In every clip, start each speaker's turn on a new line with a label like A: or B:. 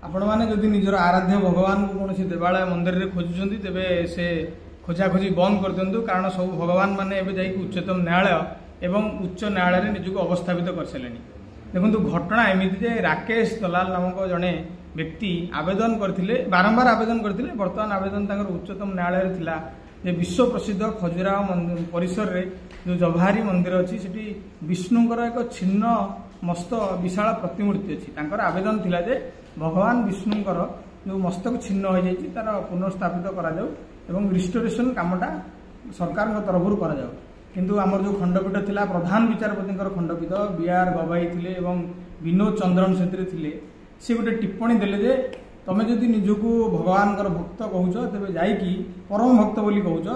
A: आपण मैंने जदि निजर आराध्य भगवान को कौन देवालय मंदिर में खोजुंट तेरे से खोजाखोजी बंद कर दिंतु कारण सब भगवान मैंने उच्चतम न्यायालय एवं उच्च न्यायालय में निजक अवस्थापित कर सारे देखो घटना एमती राकेश दलाल नामक जड़े व्यक्ति आवेदन करते बारंबार आवेदन करते बर्तमान आवेदन उच्चतम न्यायालय थिला जे विश्व प्रसिद्ध खजुराहो परिसर रे जो जवाहरी मंदिर अच्छी से विष्णुंकर एक छिन्न मस्त विशाल प्रतिमूर्ति अच्छी तांकर आवेदन थिला जे भगवान विष्णुंकर जो मस्तक छिन्न हो जाइए तार पुनर्स्थापित करा जाऊ एवं रिस्टोरेशन कामटा सरकार तरफ करा जाऊ किंतु आमर जो खंडपीठ थिला प्रधान विचारपति खंडपीठ बीआर गवाई थिले एवं विनोद चंद्रन से सी गोटे टिप्पणी देले जे तमे जदि निजको भगवान भक्त कहूच तेरे जाइकी परम भक्त बोली कहूच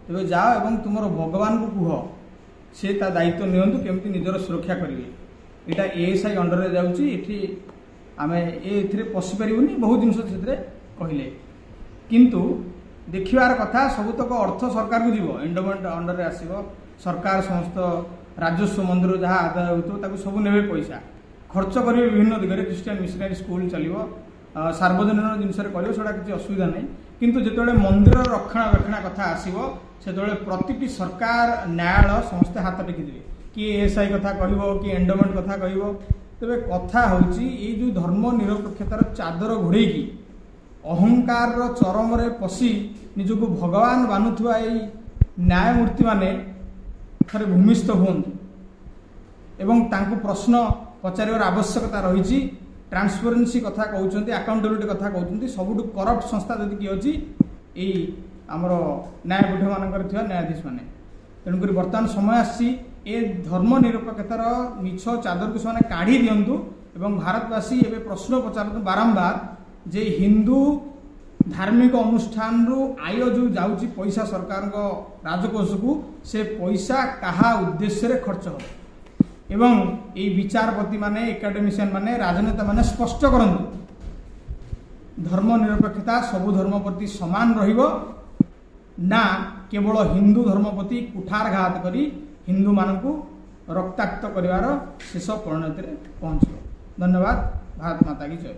A: तेरे जाओ एवं तुम भगवान को कह सी दायित्व नियंतु केमती निजर सुरक्षा करेंगे यहाँ एएसआई अंडर में जाऊँगी आम ए पशिपारूनी बहुत जिनस कहले किंतु देखिबार कथा सबुतक अर्थ सरकार को जीव एंडोमेंट अंडर आसो सरकार समस्त राजस्व मंदिर जहाँ आदाय हो सब ने पैसा खर्च करेंगे विभिन्न दिगरे क्रिश्चियन मिशनरी स्कूल चलो सार्वजनिक जिनस करा किसी असुविधा नहीं किंतु जिते मंदिर रक्षणाबेक्षण कथा आसो से प्रति सरकार न्यायालय समस्ते हाथ टेकिदेवे कि एएसआई कथा कह कि एंडोमेंट कथा कह तेरे कथा हूँ ये जो धर्म निरपेक्षतार चादर घोड़े अहंकार चरम रे पशि निजको भगवान बानुवा न्यायमूर्ति माने थे भूमिस्थ हूँ एवं प्रश्न पचार आवश्यकता रही ट्रांसपेरेन्सी कथा कहते अकाउंटेबिलिटी कथा कहते सबुठ करप्ट संस्था जदि किए अच्छी यही आमर न्यायपीठ मानक न्यायाधीश मैंने तेणुक बर्तमान समय आसी ए धर्म निरपेक्षतार मिछ चादर को से काढ़ी दिंतु एवं भारतवासी एवं प्रश्न पचारतु बारंबार जे हिंदू धार्मिक अनुष्ठान रु आय जो जाऊँगी पैसा सरकार राजकोष को से पैसा कहा उद्देश्य रे खर्च हो एवं ये विचारपति माने एकाडेमिशियन माने राजनेता माने स्पष्ट करंतु धर्म निरपेक्षता सबु धर्म प्रति समान रहिबो ना केवल हिंदू धर्म प्रति कुठारघात करी हिंदू मानकु रक्ताक्त करिवार शेष परिणति रे पहुंचो। धन्यवाद। भारत माता की जय।